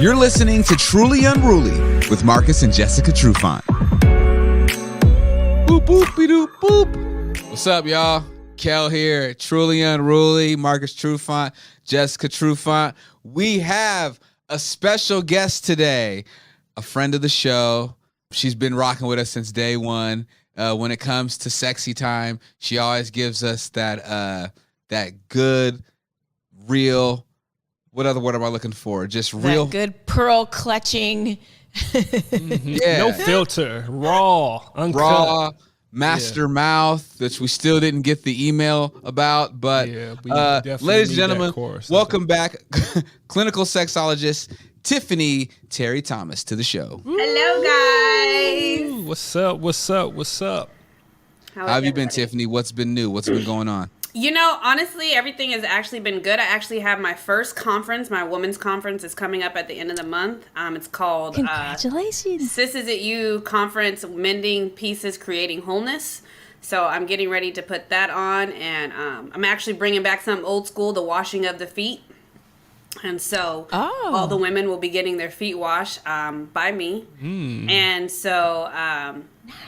You're listening to Truly Unruly with Marcus and Jessica Trufant. Boop, boop-be-doop, boop. What's up, y'all? Kel here, Truly Unruly, Marcus Trufant, Jessica Trufant. We have a special guest today, a friend of the show. She's been rocking with us since day one. When it comes to sexy time, she always gives us that good, real, what other word am I looking for? Just real. That good pearl clutching. Yeah. No filter, raw, uncut. Raw, master mouth, which we still didn't get the email about. But ladies and gentlemen, welcome back, clinical sexologist Tiffynee Terry-Thomas to the show. Hello, guys. What's up? What's up? What's up? How have you been, Tiffynee? What's been new? What's been going on? You know, honestly, everything has actually been good. I actually have my first conference. My women's conference is coming up at the end of the month. It's called Congratulations. Sis Is It You Conference, Mending Pieces, Creating Wholeness. So I'm getting ready to put that on. And I'm actually bringing back some old school, the washing of the feet. And so all the women will be getting their feet washed by me. And so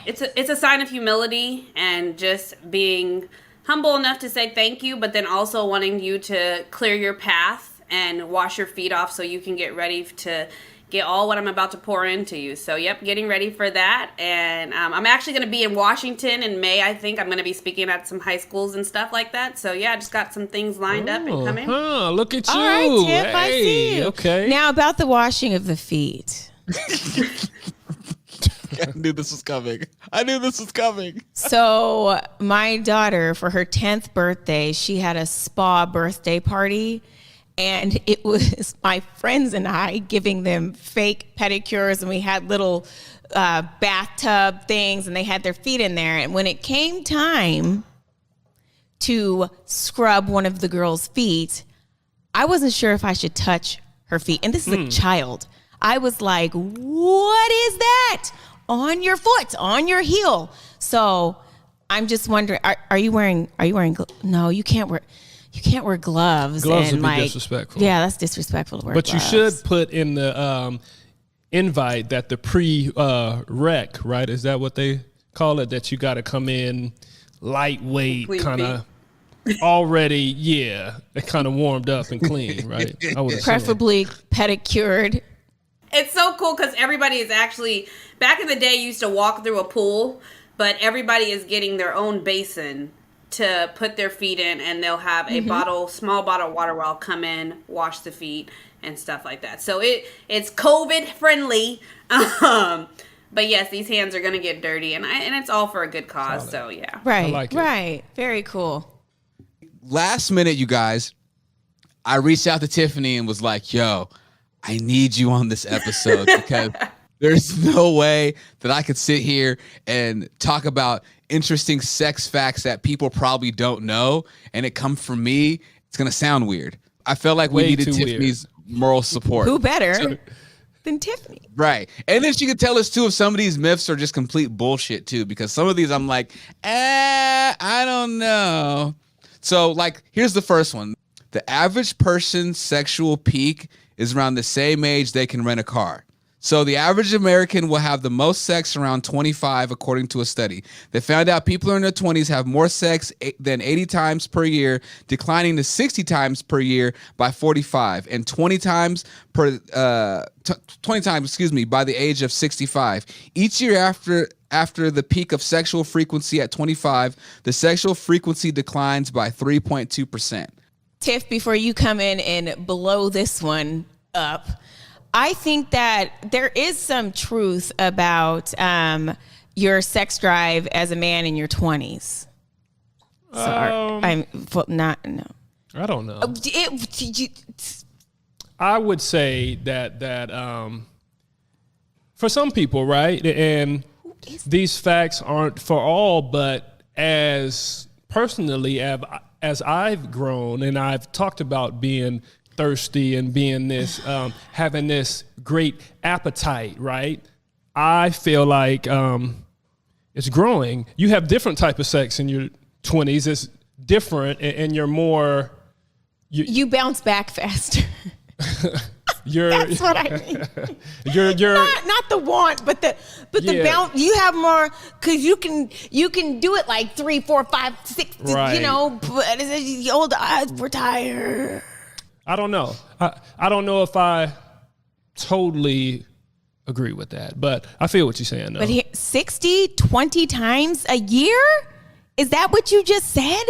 it's a sign of humility and just being humble enough to say thank you, but then also wanting you to clear your path and wash your feet off so you can get ready to get all what I'm about to pour into you. So, yep, getting ready for that. And I'm actually going to be in Washington in May, I think. I'm going to be speaking at some high schools and stuff like that. So, yeah, I just got some things lined up and coming. Look at you. All right, Tiff, I see you. Okay. Now about the washing of the feet. I knew this was coming. So my daughter, for her 10th birthday, she had a spa birthday party. And it was my friends and I giving them fake pedicures. And we had little bathtub things. And they had their feet in there. And when it came time to scrub one of the girls' feet, I wasn't sure if I should touch her feet. And this is a child. I was like, what is that? On your foot, on your heel. So I'm just wondering, are you wearing, no, you can't wear gloves. Gloves and would be disrespectful. Yeah, that's disrespectful to wear But gloves. you should put in the invite that the pre-rec, right? Is that what they call it? That you got to come in lightweight, kind of already, kind of warmed up and clean, right? I would preferably pedicured. It's so cool because everybody is actually, back in the day, you used to walk through a pool, but everybody is getting their own basin to put their feet in, and they'll have a small bottle of water while come in, wash the feet, and stuff like that. So it's COVID friendly. But yes, these hands are going to get dirty, and it's all for a good cause. So yeah. Right, I like it. Right. Very cool. Last minute, you guys, I reached out to Tiffynee and was like, yo, I need you on this episode because there's no way that I could sit here and talk about interesting sex facts that people probably don't know, and it come from me. It's going to sound weird. I felt like we needed Tiffany's moral support. Who better than Tiffynee? Right. And then she could tell us, too, if some of these myths are just complete bullshit, too, because some of these I'm like, I don't know. So, like, here's the first one. The average person's sexual peak is around the same age they can rent a car. So the average American will have the most sex around 25, according to a study. They found out people in their 20s have more sex than 80 times per year, declining to 60 times per year by 45, and 20 times by the age of 65. Each year after the peak of sexual frequency at 25, the sexual frequency declines by 3.2%. Tiff, before you come in and blow this one up, I think that there is some truth about your sex drive as a man in your 20s. I don't know. I would say that for some people, right, and these facts aren't for all, but as personally as I've grown and I've talked about being thirsty and being this, having this great appetite, right? I feel like it's growing. You have different type of sex in your 20s. It's different, and you're more. You bounce back faster. That's what I mean. you're not the want, but the bounce. You have more because you can do it like 3, 4, 5, 6. Right. You know, but the old eyes retire. I don't know. I don't know if I totally agree with that, but I feel what you're saying though. But 60, 20 times a year? Is that what you just said?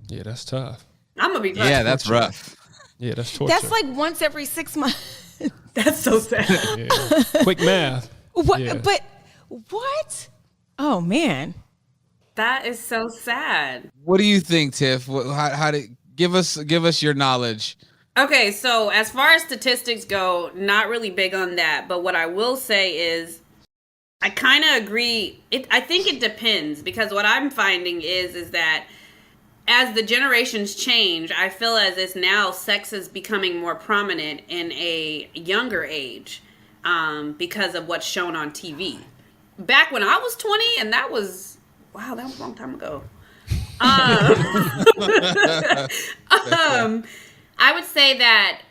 Yeah, that's tough. I'm gonna be. Yeah, that's rough. Yeah, that's torture. That's like once every 6 months. That's so sad. Yeah. Quick math. What? Yeah. But what? Oh man. That is so sad. What do you think, Tiff? How to give us your knowledge? Okay, so as far as statistics go, not really big on that. But what I will say is, I kind of agree. I think it depends, because what I'm finding is that as the generations change, I feel as if now sex is becoming more prominent in a younger age because of what's shown on TV. Back when I was 20, and that was a long time ago. I would say that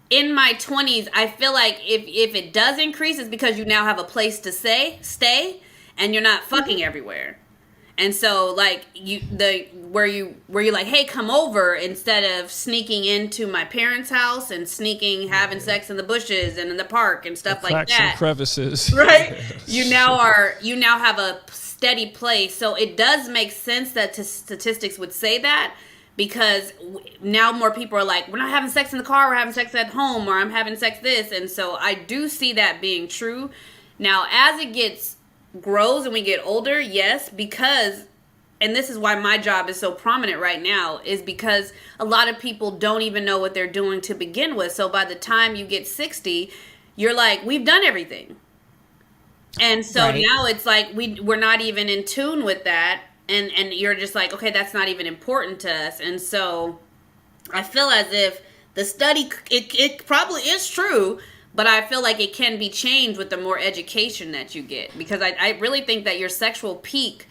in my 20s, I feel like if it does increase, it's because you now have a place to stay, and you're not fucking everywhere. And so, like, where you're like, hey, come over, instead of sneaking into my parents' house and having sex in the bushes and in the park and stuff like cracks that. and crevices. Right? You now have a steady place. So it does make sense that statistics would say that, because now more people are like, we're not having sex in the car, we're having sex at home, or I'm having sex this. And so I do see that being true. Now, as it grows and we get older, yes, because, and this is why my job is so prominent right now, is because a lot of people don't even know what they're doing to begin with. So by the time you get 60, you're like, we've done everything. And so now it's like we're not even in tune with that. And you're just like, okay, that's not even important to us. And so I feel as if the study, it probably is true, but I feel like it can be changed with the more education that you get. Because I really think that your sexual peak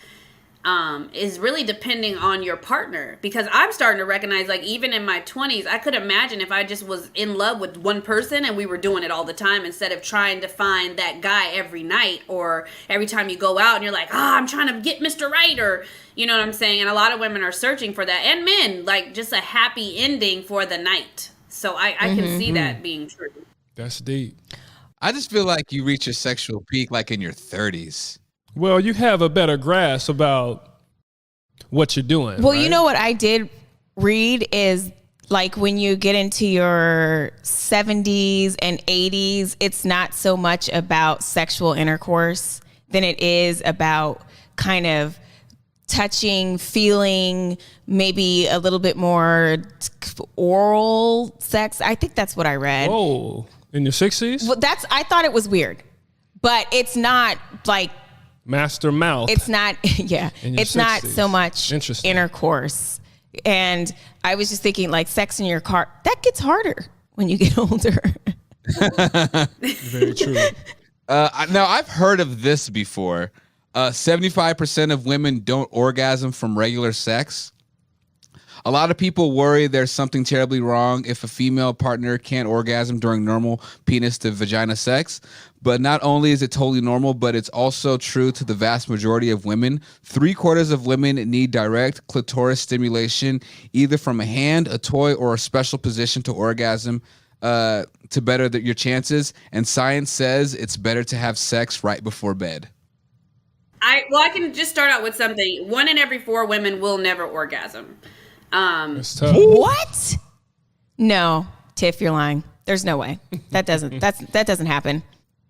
is really depending on your partner. Because I'm starting to recognize, like, even in my 20s, I could imagine if I just was in love with one person and we were doing it all the time, instead of trying to find that guy every night, or every time you go out and you're like, I'm trying to get Mr. Right, or, you know what I'm saying? And a lot of women are searching for that, and men, like, just a happy ending for the night. So I can see that being true. That's deep. I just feel like you reach your sexual peak like in your 30s. Well, you have a better grasp about what you're doing. Well, right? you know what I did read is, like, when you get into your 70s and 80s, it's not so much about sexual intercourse than it is about kind of touching, feeling, maybe a little bit more oral sex. I think that's what I read. Whoa, in your 60s? Well, I thought it was weird, but it's not like master mouth. It's not, yeah, it's not 60s. so much Intercourse. And I was just thinking, like, sex in your car, that gets harder when you get older. Very true. Now, I've heard of this before. 75% of women don't orgasm from regular sex. A lot of people worry there's something terribly wrong if a female partner can't orgasm during normal penis to vagina sex. But not only is it totally normal, but it's also true to the vast majority of women. 3/4 of women need direct clitoris stimulation, either from a hand, a toy, or a special position to orgasm to better your chances. And science says it's better to have sex right before bed. I can just start out with something. 1 in every 4 women will never orgasm. That's tough. What? No, Tiff, you're lying. There's no way. That doesn't happen.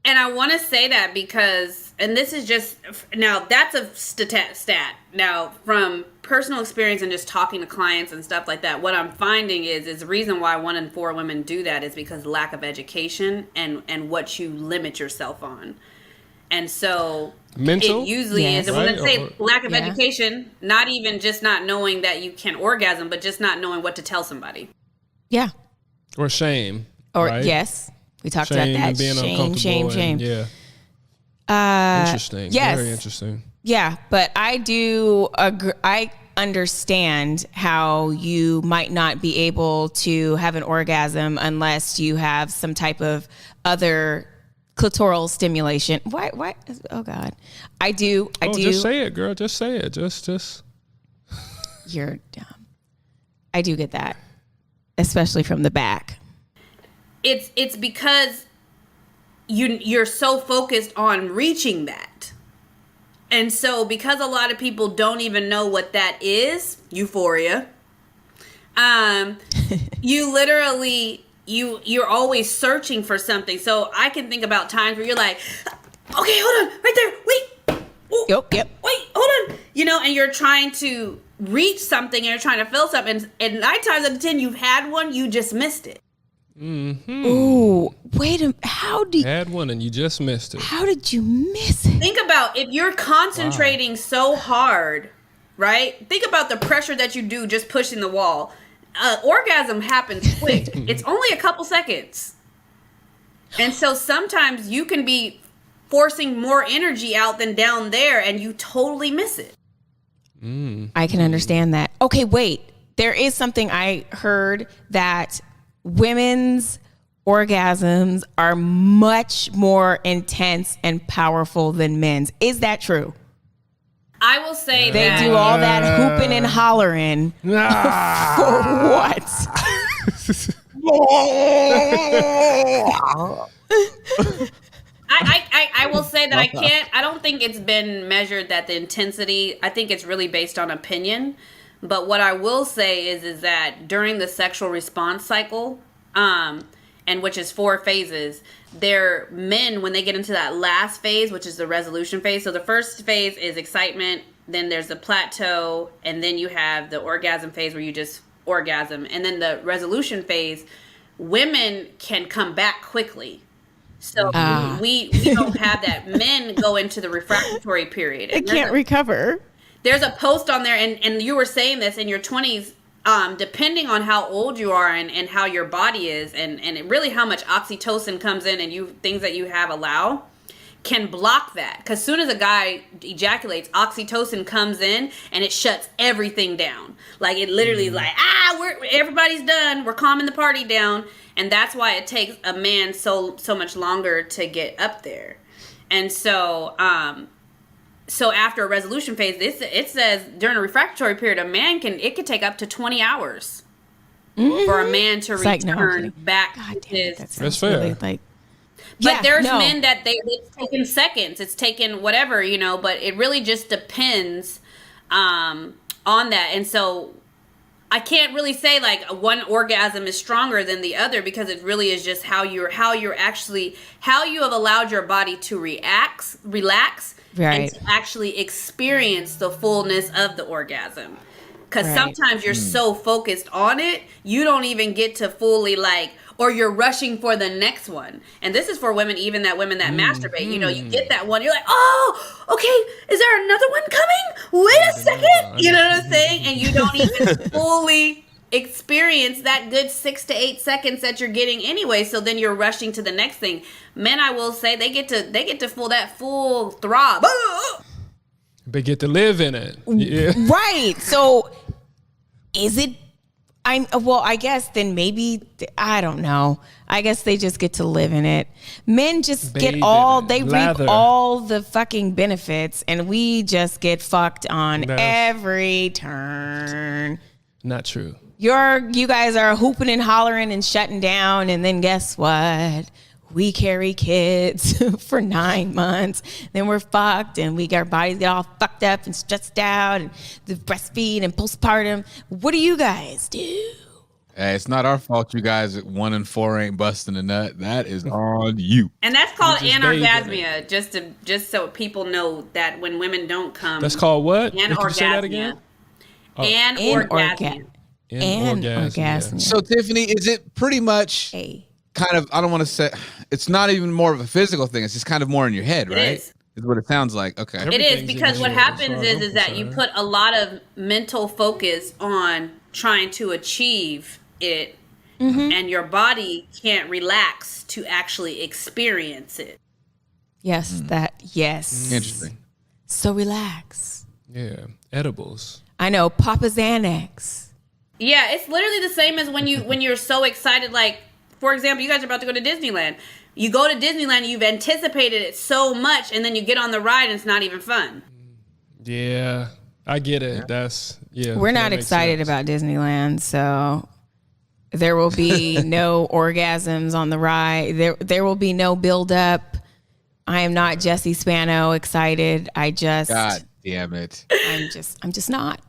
And I want to say that because, and this is just, now that's a stat. Now, from personal experience and just talking to clients and stuff like that, what I'm finding is the reason why 1 in 4 women do that is because lack of education and what you limit yourself on. And so mental? It usually is. And when I say lack of Yeah. education, not even just not knowing that you can orgasm, but just not knowing what to tell somebody. Yeah. Or shame. Or right? yes, we talked Shame about that. and being uncomfortable. Shame. Yeah. Interesting. Yes. Very interesting. Yeah, but I do agree. I understand how you might not be able to have an orgasm unless you have some type of other clitoral stimulation. Why? Oh God. I do. Just say it, girl. Just say it. Just. You're dumb. I do get that, especially from the back. It's because you're so focused on reaching that. And so because a lot of people don't even know what that is, euphoria, you literally, you're always searching for something. So I can think about times where you're like, okay, hold on, right there, wait. Ooh, Yep. Wait, hold on. And you're trying to reach something and you're trying to feel something. And 9 times out of 10, you've had one, you just missed it. Mm-hmm. Ooh, wait a minute. How do you... Had one and you just missed it. How did you miss it? Think about if you're concentrating so hard, right? Think about the pressure that you do just pushing the wall. Orgasm happens quick. It's only a couple seconds. And so sometimes you can be forcing more energy out than down there and you totally miss it. I can understand that. Okay, wait. There is something I heard that women's orgasms are much more intense and powerful than men's. Is that true? I will say They that. do all that hooping and hollering for what? I will say that I don't think it's been measured that the intensity, I think it's really based on opinion. But what I will say is that during the sexual response cycle, and which is 4 phases, men, when they get into that last phase, which is the resolution phase. So the first phase is excitement, then there's the plateau, and then you have the orgasm phase where you just orgasm. And then the resolution phase, women can come back quickly. So we don't have that. Men go into the refractory period. They can't recover. There's a post on there, and you were saying this in your 20s, depending on how old you are and how your body is, and really how much oxytocin comes in and things that you have allow, can block that. Because soon as a guy ejaculates, oxytocin comes in and it shuts everything down. Like it literally is like, everybody's done. We're calming the party down. And that's why it takes a man so much longer to get up there. And so after a resolution phase, it says during a refractory period, it could take up to 20 hours for a man to return back. God to damn it, his. That's fair. Really, But there's men that it's taken seconds. It's taken whatever, but it really just depends on that. And so I can't really say like one orgasm is stronger than the other, because it really is just how you have allowed your body to relax, right, and to actually experience the fullness of the orgasm. Because sometimes you're so focused on it, you don't even get to fully or you're rushing for the next one. And this is for women, even women that masturbate. You get that one, you're like, oh, okay, is there another one coming? Wait a second. You know what I'm saying? And you don't even fully experience that good 6 to 8 seconds that you're getting anyway. So then you're rushing to the next thing. Men, I will say, they get to feel that full throb. They get to live in it. Yeah. Right. So is it, I guess then maybe, I don't know. I guess they just get to live in it. Men just Bathe get all, in it. they Lather. reap all the fucking benefits, and we just get fucked on every turn. Not true. You guys are hooping and hollering and shutting down, and then guess what? We carry kids for 9 months. Then we're fucked, and our bodies get all fucked up and stressed out, and the breastfeed and postpartum. What do you guys do? Hey, it's not our fault you guys at 1 and 4 ain't busting a nut. That is on you. And that's called You just bathe in anorgasmia. Just so people know that when women don't come. That's called what? Could you say that Anorgasmia. again? Anorgasmia. Orgasm. So, Tiffany, is it pretty much kind of, I don't want to say, it's not even more of a physical thing. It's just kind of more in your head, right? Is what it sounds like. Okay. It is, because what happens is that you put a lot of mental focus on trying to achieve it, and your body can't relax to actually experience it. Yes. Interesting. So relax. Yeah. Edibles. I know, Papa Xanax. Yeah, it's literally the same as when you're so excited. Like, for example, you guys are about to go to Disneyland. You go to Disneyland, you've anticipated it so much, and then you get on the ride and it's not even fun. Yeah, I get it. We're not excited about Disneyland, so there will be no orgasms on the ride. There will be no build up. I am not Jesse Spano excited. God damn it. I'm just not.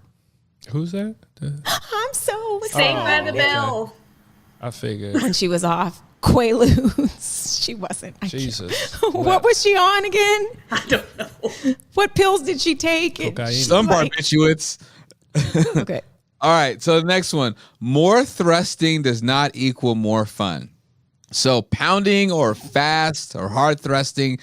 Who's that? I'm so excited. Saved by the Bell. I figured. When she was off Quaaludes. She wasn't. Jesus. What was she on again? I don't know. What pills did she take? Cocaine. Some barbiturates. Okay. All right, so the next one. More thrusting does not equal more fun. So pounding or fast or hard thrusting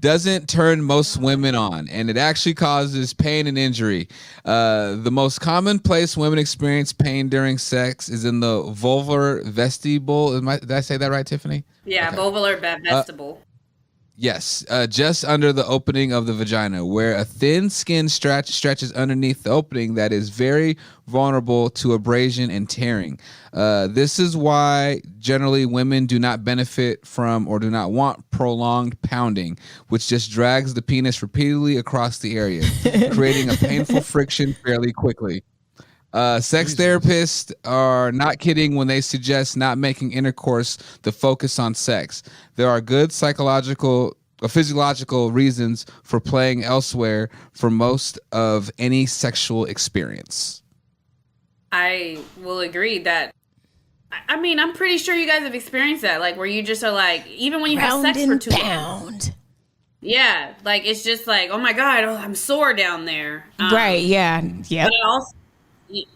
doesn't turn most women on, and it actually causes pain and injury. The most common place women experience pain during sex is in the vulvar vestibule. Did I say that right, Tiffany? Yeah, Okay. vulvar vestibule. Yes, just under the opening of the vagina, where a thin skin stretches underneath the opening that is very vulnerable to abrasion and tearing. This is why generally women do not benefit from or do not want prolonged pounding, which just drags the penis repeatedly across the area, creating a painful friction fairly quickly. Sex therapists are not kidding when they suggest not making intercourse the focus on sex. There are good psychological or physiological reasons for playing elsewhere for most of any sexual experience. I will agree that. I mean, I'm pretty sure you guys have experienced that, like where you just are like, even when you have sex for too long. Yeah, like it's just like, oh my God, I'm sore down there. Right? Yeah. Yep. But also,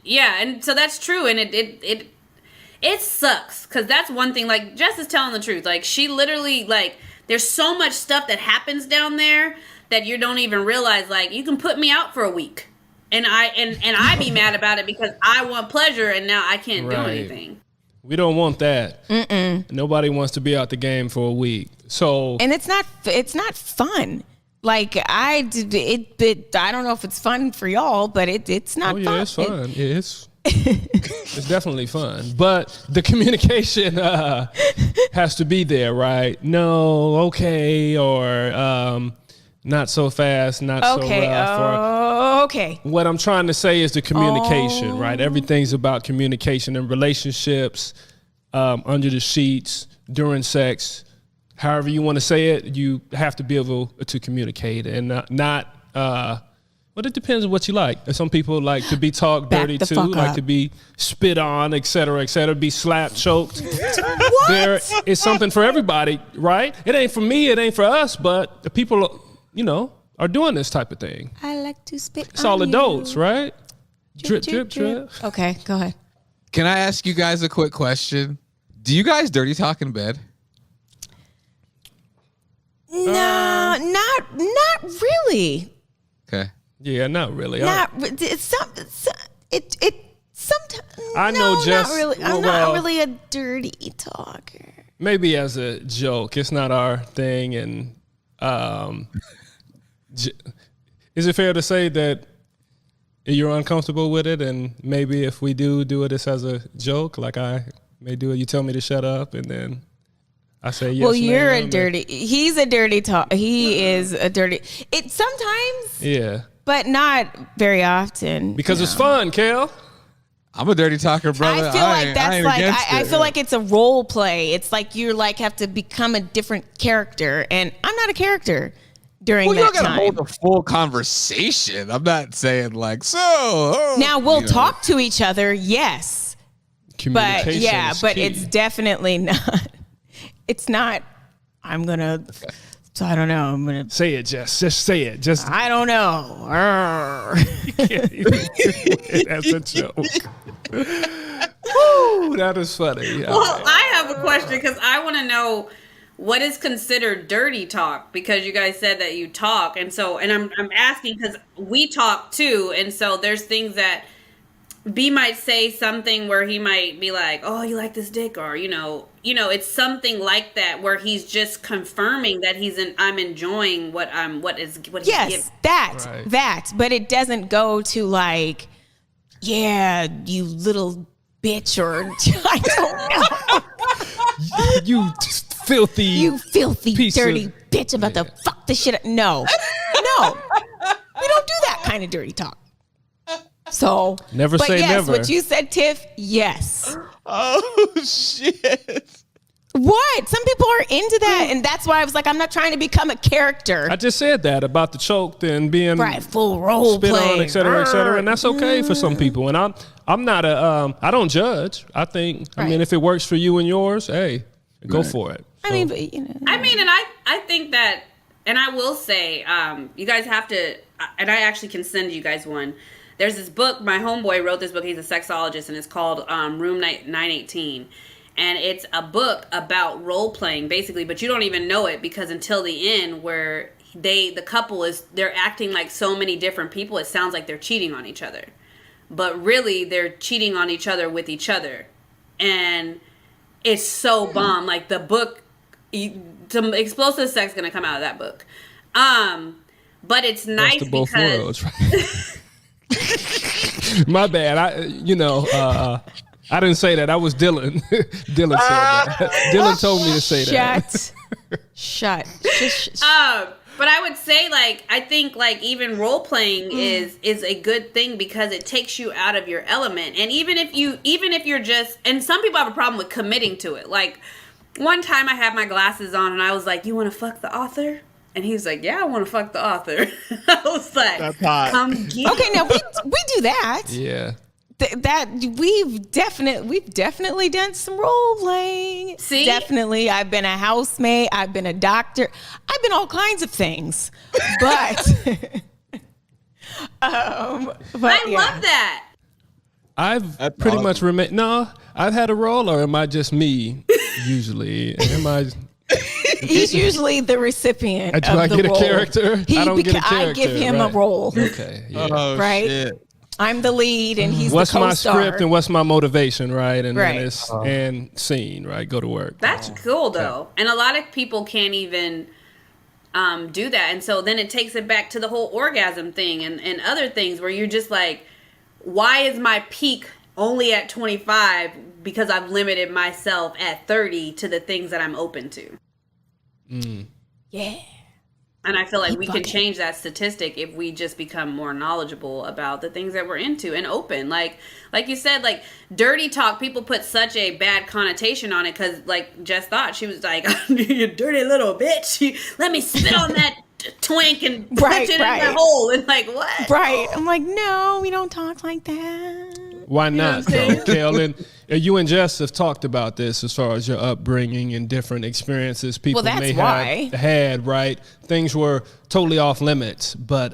yeah, and so that's true, and it sucks because that's one thing. Like Jess is telling the truth. Like she literally like there's so much stuff that happens down there that you don't even realize. Like you can put me out for a week, and I be mad about it because I want pleasure and now I can't do anything. We don't want that. Nobody wants to be out the game for a week. So and it's not fun. Like I don't know if it's fun for y'all, but it's not fun. It's fun. It's definitely fun. But the communication has to be there, right? No, okay, or not so fast, not so rough. Okay. What I'm trying to say is the communication, right? Everything's about communication in relationships, under the sheets, during sex. However you want to say it, you have to be able to communicate and not well, it depends on what you like. Some people like to be talked dirty too, like to be spit on, et cetera, be slapped, choked. There is something for everybody, right? It ain't for me, it ain't for us, but the people, are doing this type of thing. I like to spit It's all adults, right? Drip, drip, drip. Okay, go ahead. Can I ask you guys a quick question? Do you guys dirty talk in bed? No, not really. Okay. Yeah, not really. It's sometimes. I know Jess. Not really. I'm not really a dirty talker. Maybe as a joke. It's not our thing. And is it fair to say that you're uncomfortable with it? And maybe if we do it as a joke, like I may do it, you tell me to shut up, and then I say yes. Well, you're a dirty. He's a dirty talk. He is a dirty. It sometimes. Yeah. But not very often. Because it's fun, Kel. I'm a dirty talker, brother. I feel like that's like I feel like it's a role play. It's like you're like have to become a different character, and I'm not a character during that time. You gotta hold a full conversation. I'm not saying like so. Now we'll talk to each other, yes, but but it's definitely not. It's not. I'm gonna. So I don't know. I'm gonna say it, Jess. Just say it. Just I don't know. That's a joke. Woo, that is funny. Well, I have a question because I want to know what is considered dirty talk, because you guys said that you talk, and I'm asking because we talk too, and so there's things that B might say something where he might be like, "Oh, you like this dick," or it's something like that where he's just confirming that I'm enjoying what he's giving. Yes, that, but it doesn't go to like yeah, you little bitch, or I don't know. You filthy. You filthy, piece dirty of- bitch about to fuck this shit up. No. We don't do that kind of dirty talk. So Never but say yes, never. what you said, Tiff, yes. Oh shit. What? Some people are into that, and that's why I was like, I'm not trying to become a character. I just said that about the choked and being Right, full role spit play, on, et cetera, and that's okay for some people. And I'm not I don't judge. I think, I mean, Right. if it works for you and yours, hey, go for it. I mean, but, you know. I mean, and I think that, and I will say, you guys have to, and I actually can send you guys one. There's this book, my homeboy wrote this book, he's a sexologist, and it's called Room 918. And it's a book about role playing, basically, but you don't even know it because until the end, where the couple they're acting like so many different people, it sounds like they're cheating on each other. But really, they're cheating on each other with each other. And it's so bomb. Like the book, some explosive sex gonna come out of that book. But it's nice Best of both because worlds, right? My bad. I didn't say that. I was Dylan. Dylan said that. Dylan told me to say that. Shut. But I would say, like, I think, like, even role playing is a good thing because it takes you out of your element. And even if you're just, and some people have a problem with committing to it. Like, one time I had my glasses on and I was like, "You want to fuck the author?" And he was like, "Yeah, I want to fuck the author." I was like, That's hot. "Come get Okay, now we do that. Yeah. That we've definitely done some role playing. See? Definitely, I've been a housemaid. I've been a doctor. I've been all kinds of things. But, I love that. I've That's pretty awesome. much remained. No, I've had a role, or am I just me? Usually, am I? He's usually the recipient. Do of I the get a role. character? I don't get a I character. give him a right. role. Okay. Yeah. Oh Right? shit. I'm the lead, and he's What's the my co-star. script and what's my motivation, right? And Right. then it's and scene, right? Go to work. That's cool, though. And a lot of people can't even do that. And so then it takes it back to the whole orgasm thing and other things where you're just like, why is my peak only at 25 because I've limited myself at 30 to the things that I'm open to? Yeah. And I feel like we can fucking- change that statistic if we just become more knowledgeable about the things that we're into and open. Like you said, like dirty talk, people put such a bad connotation on it because like Jess thought, she was like, "You dirty little bitch, let me spit on that twink and put it in my hole." And like, what? Right. I'm like, no, we don't talk like that. Why not, I'm saying? though, Kel? And you and Jess have talked about this as far as your upbringing and different experiences people Well, that's may why. have had, right? Things were totally off limits, but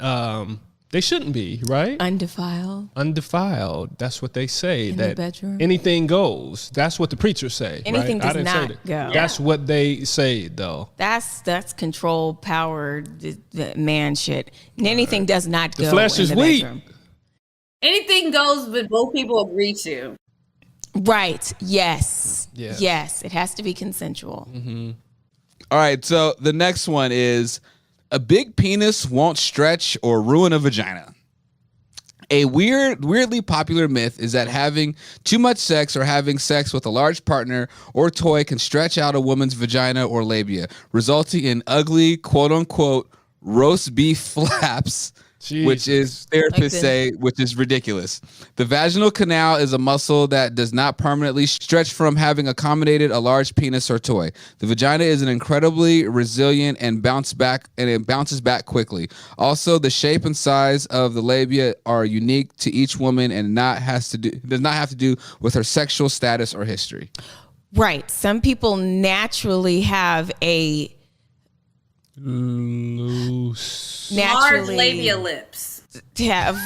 they shouldn't be, right? Undefiled. Undefiled. That's what they say. In the that bedroom. anything goes. That's what the preachers say. Anything right? does not go. That's what they say, though. That's control, power, the man shit. And anything does not go. The flesh in is the weak. bedroom. Anything goes, but both people agree to. Right. Yes. Yeah. Yes. It has to be consensual. All right, so the next one is a big penis won't stretch or ruin a vagina. A weirdly popular myth is that having too much sex or having sex with a large partner or toy can stretch out a woman's vagina or labia, resulting in ugly, quote-unquote, roast beef flaps, which is therapists Like say, which is ridiculous. The vaginal canal is a muscle that does not permanently stretch from having accommodated a large penis or toy. The vagina is an incredibly resilient and bounces back quickly. Also, the shape and size of the labia are unique to each woman and does not have to do with her sexual status or history. Right. Some people naturally have a Loose. Large labia lips. have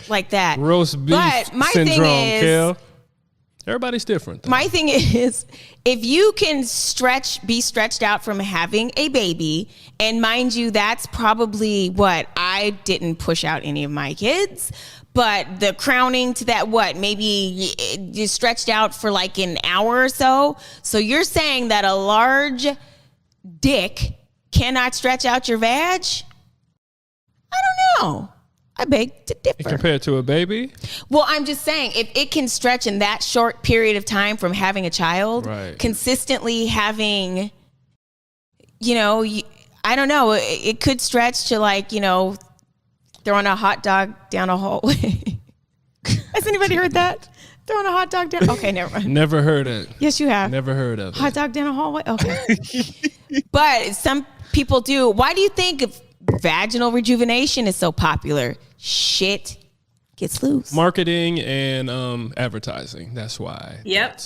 like that. Roast beef But my thing syndrome, is- Kel. Everybody's different, though. My thing is, if you can be stretched out from having a baby, and mind you, that's probably what I didn't push out any of my kids, but the crowning to that, maybe you stretched out for like an hour or so. So you're saying that a large dick cannot stretch out your vag? I don't know. I beg to differ. Compared to a baby? Well, I'm just saying, if it can stretch in that short period of time from having a child, right. consistently having, I don't know, it could stretch to like, throwing a hot dog down a hallway. Has anybody heard that? Throwing a hot dog down? Okay, never mind. Never heard it. Yes, you have. Never heard of hot dog down a hallway? Okay. But some people do. Why do you think vaginal rejuvenation is so popular? Shit gets loose. Marketing and advertising. That's why. Yep.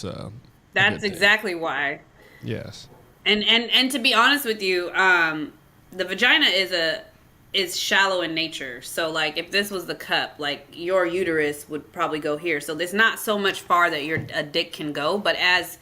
That's exactly why. Yes. And to be honest with you, the vagina is shallow in nature. So like if this was the cup, like your uterus would probably go here. So there's not so much far that a dick can go, but as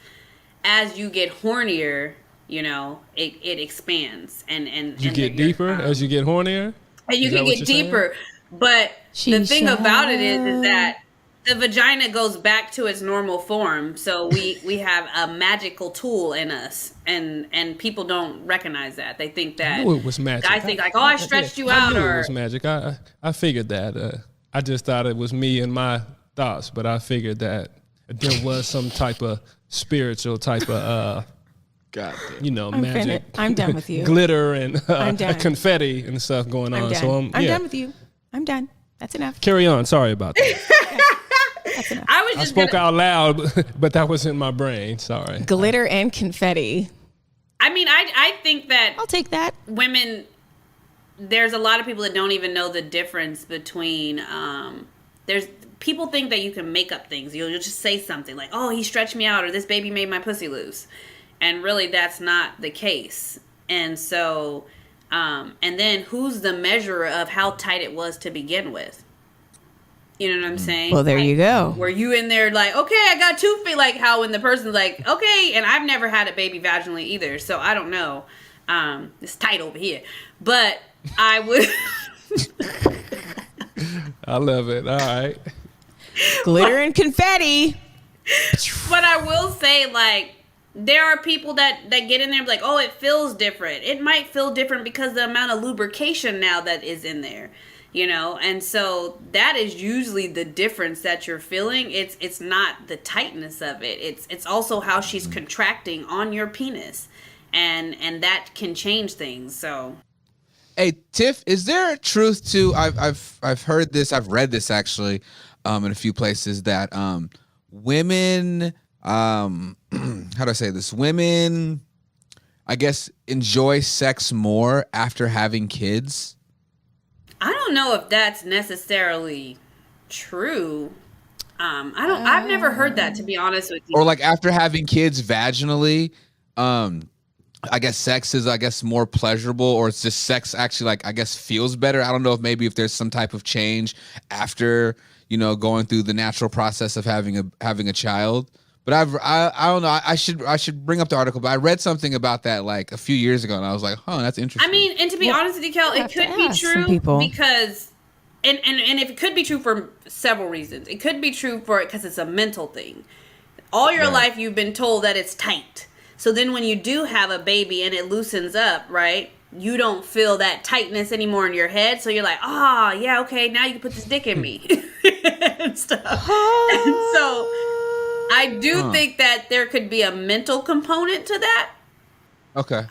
you get hornier, it expands and you get deeper as you get hornier. And you can get deeper. Saying? But the thing about it is that the vagina goes back to its normal form. So we have a magical tool in us, and people don't recognize that. They think that I knew it was magic. Guys think like, I stretched you out. I knew it was magic. I figured that. I just thought it was me and my thoughts, but I figured that there was some type of spiritual type of magic. I'm done with you. Glitter and confetti and stuff going on. Done. So I'm done with you. I'm done. That's enough. Carry on. Sorry about that. I spoke out loud, but that was in my brain. Sorry. Glitter and confetti. I mean, I think that I'll take that. Women, there's a lot of people that don't even know the difference between. There's people think that you can make up things. You'll just say something like, "Oh, he stretched me out," or "This baby made my pussy loose," and really that's not the case. And so, and then who's the measurer of how tight it was to begin with? You know what I'm saying? Well, there you go. Were you in there like, okay, I got 2 feet, like how when the person's like, okay, and I've never had a baby vaginally either, so I don't know. It's tight over here. But I would... I love it. All right. Glitter and confetti. But I will say, like, there are people that get in there and be like, oh, it feels different. It might feel different because the amount of lubrication now that is in there. And so that is usually the difference that you're feeling. It's not the tightness of it. It's also how she's contracting on your penis, and that can change things. So, hey Tiff, is there a truth to I've heard this, I've read this actually, in a few places that women how do I say this? Women, I guess, enjoy sex more after having kids. I don't know if that's necessarily true. I've never heard that, to be honest with you. Or like after having kids vaginally, I guess sex is, more pleasurable, or it's just sex actually, feels better. I don't know if there's some type of change after, going through the natural process of having a child. But I don't know. I should bring up the article, but I read something about that like a few years ago, and I was like, that's interesting. I mean, and to be honest with you, Kel, it could be true because, and if it could be true for several reasons. It could be true because it's a mental thing. All your life you've been told that it's tight. So then when you do have a baby and it loosens up, right? You don't feel that tightness anymore in your head. So you're like, yeah, okay, now you can put this dick in me and stuff. And so I do think that there could be a mental component to that. Okay.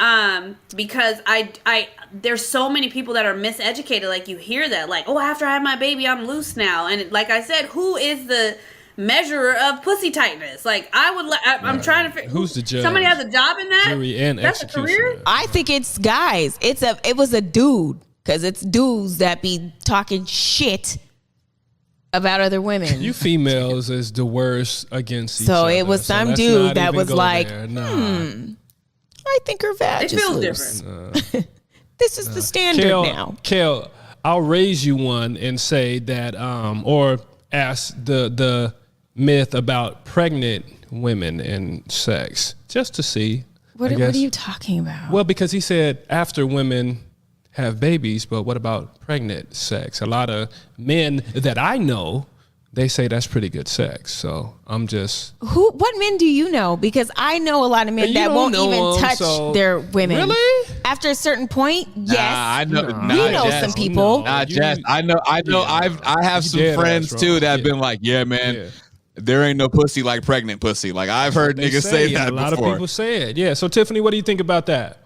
Because I there's so many people that are miseducated. Like you hear that, like, after I have my baby, I'm loose now. And like I said, who is the measurer of pussy tightness? Like I'm trying to figure. Who's the judge? Somebody has a job in that. Jury and that's a career. I think it's guys. It was a dude, because it's dudes that be talking shit about other women. You females is the worst against each other. So it was some dude that was like, I think her vag is feels loose. different. This is the standard now. Kel, I'll raise you one and say that, or ask the myth about pregnant women and sex, just to see. What are you talking about? Well, because he said after women have babies, but what about pregnant sex? A lot of men that I know, they say that's pretty good sex. So I'm just... What men do you know? Because I know a lot of men that won't even touch their women. Really? after a certain point, yes. I know. We know Jess. some people. Nah, Jess. I know. Yeah. I have You some dead friends ass too wrong. that have Yeah. been like, yeah, man. Yeah. There ain't no pussy like pregnant pussy. Like I've heard They niggas say and that a lot before. of people say it. Yeah. So Tiffany, what do you think about that?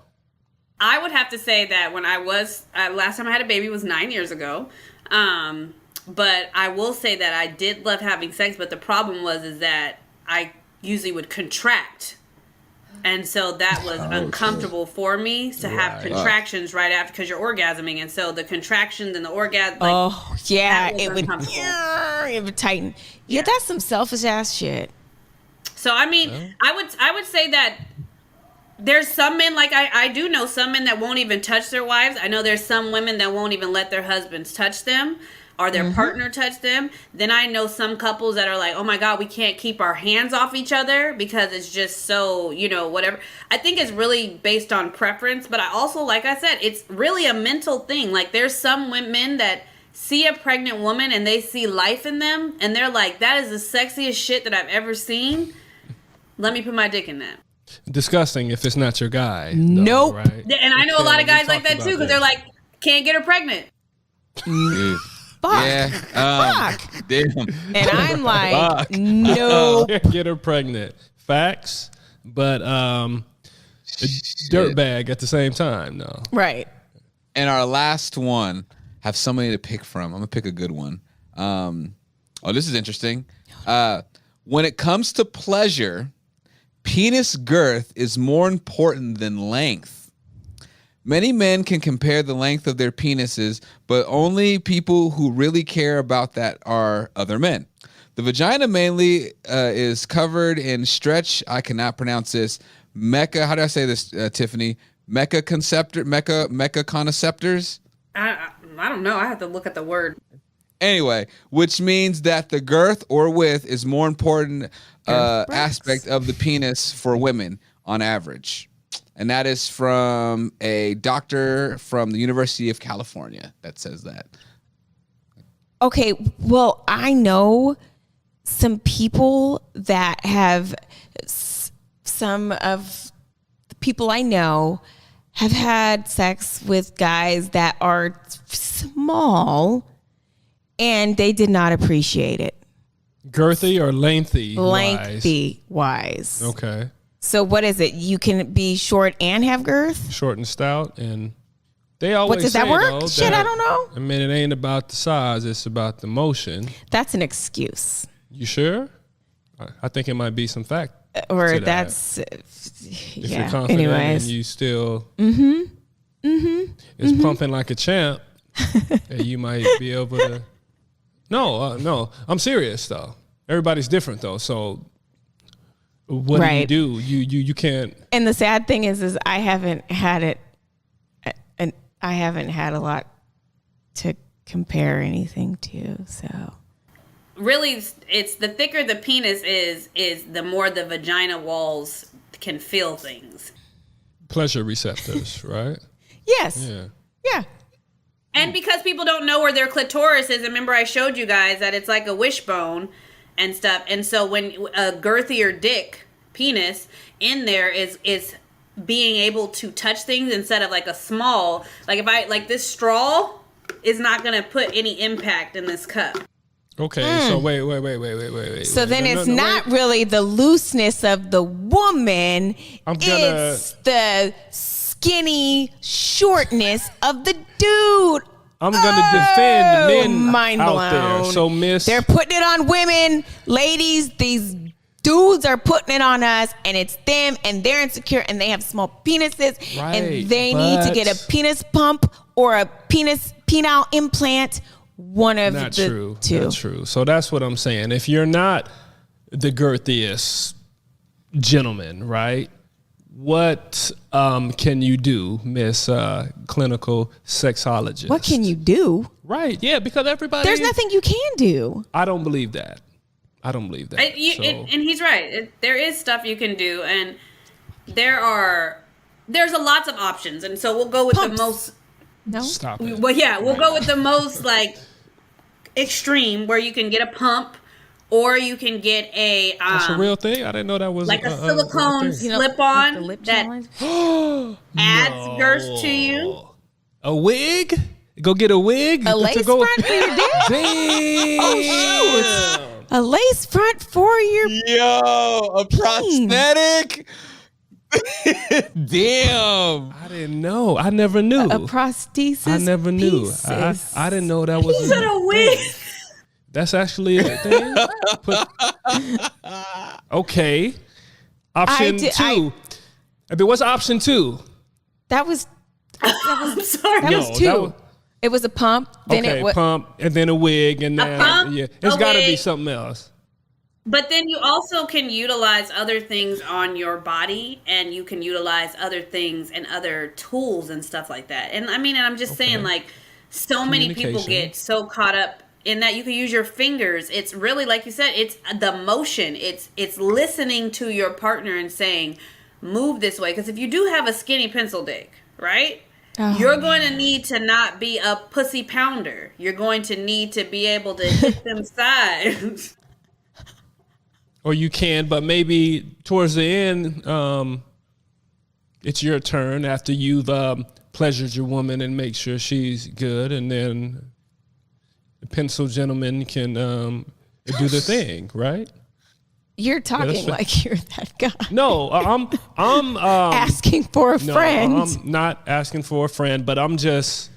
I would have to say that when I was last time I had a baby was 9 years ago. But I will say that I did love having sex, but the problem is that I usually would contract. And so that was uncomfortable for me to have contractions right after, because you're orgasming. And so the contractions and the orgasm. Like, Oh, yeah. that was It would tighten. Yeah, that's some selfish ass shit. So, I mean, I would say that there's some men, like I do know some men that won't even touch their wives. I know there's some women that won't even let their husbands touch them or their partner touch them. Then I know some couples that are like, oh my God, we can't keep our hands off each other because it's just so, whatever. I think it's really based on preference. But I also, like I said, it's really a mental thing. Like there's some men that see a pregnant woman and they see life in them. And they're like, that is the sexiest shit that I've ever seen. Let me put my dick in that. Disgusting if it's not your guy. Nope. Though, right? And I know a lot of guys like that talked too, about because they're like, can't get her pregnant. Fuck. Yeah. Fuck. Damn. And I'm like, Fuck. no. Get her pregnant. Facts, but a dirtbag at the same time. No. Right. And our last one, have somebody to pick from. I'm gonna pick a good one. This is interesting. When it comes to pleasure, penis girth is more important than length. Many men can compare the length of their penises, but only people who really care about that are other men. The vagina mainly is covered in stretch. I cannot pronounce this. How do I say this, Tiffany? Mechaconceptors? I don't know. I have to look at the word. Anyway, which means that the girth or width is more important aspect of the penis for women on average. And that is from a doctor from the University of California that says that. Okay, well, I know some people that have, some of the people I know have had sex with guys that are small and they did not appreciate it. Girthy or lengthy? Lengthy wise. Okay. So what is it? You can be short and have girth? Short and stout, and they always Does that say, work? though, Shit, I don't know. I mean, it ain't about the size; it's about the motion. That's an excuse. You sure? I think it might be some fact. Or to that. that's If yeah. you're confident Anyways, and you still it's pumping like a champ, and you might be able to. No, I'm serious though. Everybody's different though, so. What do? You can't. And the sad thing is I haven't had it, and I haven't had a lot to compare anything to. So Really, it's the thicker the penis is the more the vagina walls can feel things. Pleasure receptors, right? yes, yeah. And because people don't know where their clitoris is, remember I showed you guys that it's like a wishbone and stuff. And so when a girthier dick penis in there is being able to touch things instead of like a small, like if I like this straw is not going to put any impact in this cup. Okay, so wait. So then it's not really the looseness of the woman. It's the skinny shortness of the dude. I'm gonna defend men mind out blown. there. So, Miss, They're putting it on women, ladies. These dudes are putting it on us, and it's them, and they're insecure, and they have small penises, and they need to get a penis pump or a penile implant. One of the two. Not true. So that's what I'm saying. If you're not the girthiest gentleman, right? What can you do, Miss Clinical Sexologist? What can you do? Right, yeah, because everybody... There's nothing you can do. I don't believe that. And he's right. There is stuff you can do, and there's a lots of options, and so we'll go with Pumps. the most... No? Stop it. Well, yeah, we'll go with the most, like, extreme, where you can get a pump, or you can get a That's a real thing. I didn't know that was like a silicone thing. slip-on the lip that challenge. adds girth to you. A wig? Go get a wig? A lace front for your dick? Damn. Oh, shoot. A lace front for your Yo, a prosthetic. Damn. I didn't know. I never knew. a prosthesis. I never knew. pieces. I didn't know that was Is that a wig? That's actually a thing. Okay. Option two. What's option two? That was I'm sorry. that was No, two. that was- It was a pump. Then Okay, it was pump and then a wig and then pump, yeah, it's a got to be wig. something else. But then you also can utilize other things on your body, and you can utilize other things and other tools and stuff like that. And I mean, and I'm just saying, like, so many people Communication. get so caught up in that. You can use your fingers. It's really, like you said, it's the motion. It's listening to your partner and saying, move this way. Because if you do have a skinny pencil dick, right? You're going to need to not be a pussy pounder. You're going to need to be able to hit them sides. Or you can, but maybe towards the end, it's your turn after you've pleasured your woman and make sure she's good, and then the pencil gentleman can do the thing, right? You're talking fair. like you're that guy. No, I'm Asking for a no, friend. I'm not asking for a friend, but I'm just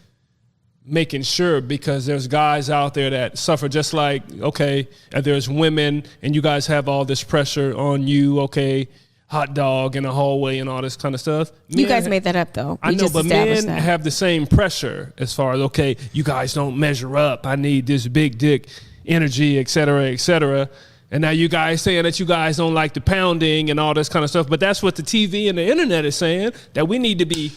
making sure, because there's guys out there that suffer just like, okay, and there's women, and you guys have all this pressure on you, okay, hot dog in the hallway and all this kind of stuff. You Men- guys made that up, though. I We know, just but established men that. have the same pressure as far as, okay, you guys don't measure up. I need this big dick energy, et cetera, et cetera. And now you guys saying that you guys don't like the pounding and all this kind of stuff. But that's what the TV and the internet is saying, that we need to be.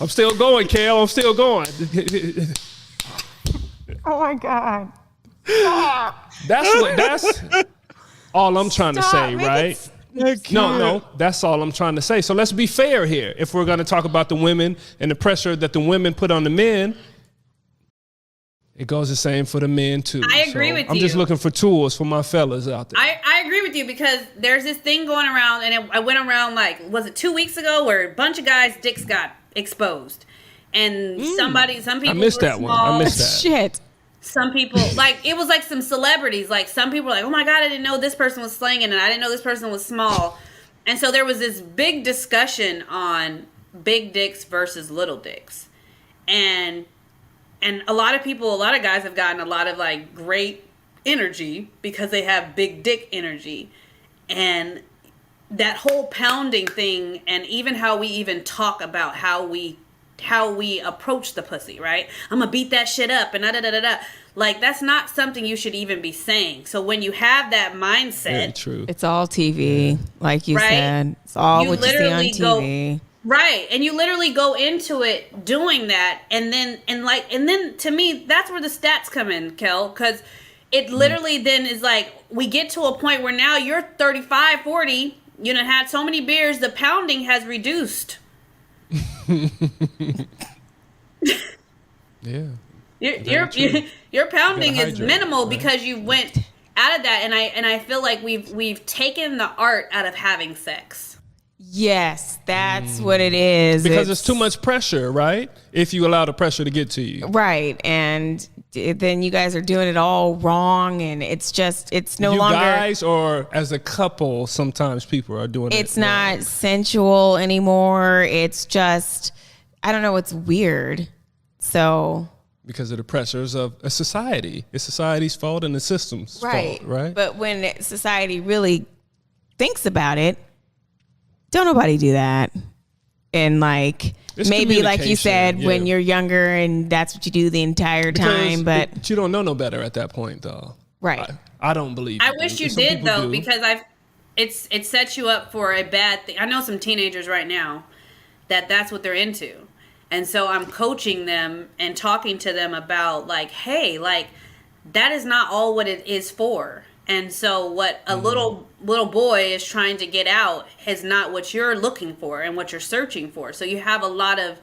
I'm still going, Kel. I'm still going. Oh my God. That's all I'm trying to say, Stop, right? make No, that's all I'm trying to say. So let's be fair here. If we're going to talk about the women and the pressure that the women put on the men, it goes the same for the men too. I agree with I'm just you. looking for tools for my fellas out there. I agree with you, because there's this thing going around, and I went around, like, was it 2 weeks ago, where a bunch of guys' dicks got exposed, and some people I missed were that one. small. I missed that. Shit. Some people, like, it was like some celebrities, like, some people were like, oh my God, I didn't know this person was slanging, and I didn't know this person was small. And so there was this big discussion on big dicks versus little dicks. And a lot of guys have gotten a lot of, like, great energy because they have big dick energy. And that whole pounding thing, and even how we even talk about how we approach the pussy, right? I'm gonna beat that shit up and da-da-da-da-da. Like, that's not something you should even be saying. So when you have that Very mindset, true. It's all TV, like you Right? said. It's all You what you see on literally TV. right, and you literally go into it doing that, and then to me, that's where the stats come in, Kel, because it literally then is like, we get to a point where now you're 35, 40, you done had so many beers, the pounding has reduced. Yeah. Your pounding Gotta is hydrate, minimal, right? because you went out of that, and I feel like we've taken the art out of having sex. Yes, that's what it is. Because it's too much pressure, right? If you allow the pressure to get to you. Right. And then you guys are doing it all wrong, and it's no You longer. guys, or as a couple, sometimes people are doing it. It's not sensual anymore. It's just, I don't know, it's weird. So. Because of the pressures of a society. It's society's fault and the system's fault, right? But when society really thinks about it, don't nobody do that. And like, It's maybe like you communication, said, yeah. when you're younger and that's what you do the entire time, but you don't know no better at that point, though. right. I don't believe. I wish you Some did, people though, do. because it sets you up for a bad thing. I know some teenagers right now that's what they're into. And so I'm coaching them and talking to them about, like, hey, like, that is not all what it is for. And so what a little boy is trying to get out is not what you're looking for and what you're searching for. So you have a lot of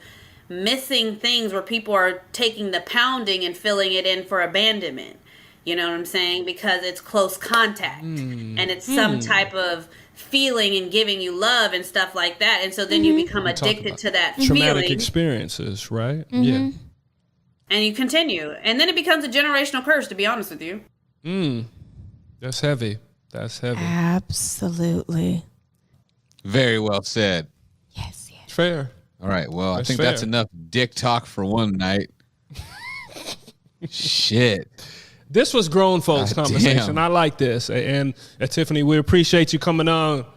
missing things where people are taking the pounding and filling it in for abandonment. You know what I'm saying? Because it's close contact and it's some type of feeling and giving you love and stuff like that. And so then you become addicted to that Traumatic feeling. experiences, right? Yeah. And you continue. And then it becomes a generational curse, to be honest with you. That's heavy. That's heavy. Absolutely. Very well said. Yes. Fair. All right. Well, That's I think fair. that's enough dick talk for one night. Shit. This was grown folks God conversation. damn. I like this. And Tiffany, we appreciate you coming on.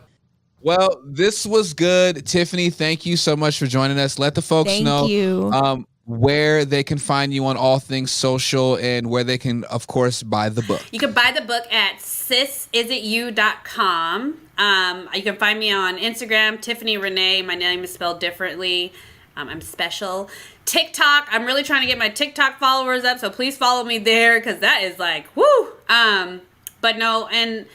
Well, this was good. Tiffany, thank you so much for joining us. Let the folks Thank know you. where they can find you on all things social and where they can, of course, buy the book. You can buy the book at sisisityou.com. You can find me on Instagram, Tiffany Renee. My name is spelled differently. I'm special. TikTok, I'm really trying to get my TikTok followers up, so please follow me there because that is like, woo. But no, and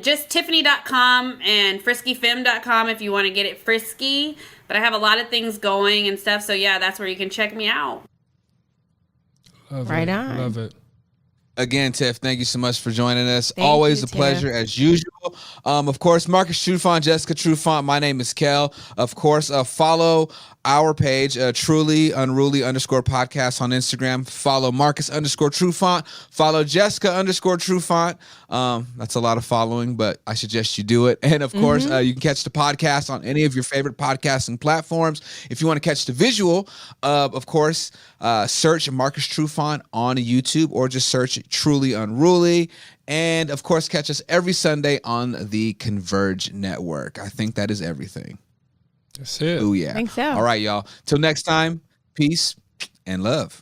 just Tiffany.com and friskyfem.com if you want to get it frisky. But I have a lot of things going and stuff, so yeah, that's where you can check me out. Love Right it. on. Love it. Again, Tiff, thank you so much for joining us. Thank Always you, a pleasure Tiff. as usual. Of course, Marcus Trufant, Jessica Trufant. My name is Kel. Of course, follow our page, truly unruly _ podcast on Instagram. Follow Marcus _ Trufant. Follow Jessica _ Trufant. That's a lot of following, but I suggest you do it. And of course, you can catch the podcast on any of your favorite podcasting platforms. If you want to catch the visual, of course, search Marcus Trufant on YouTube or just search Truly Unruly. And of course, catch us every Sunday on the Converge Network. I think that is everything. That's it. Oh, yeah. I think so. All right, y'all. Till next time, peace and love.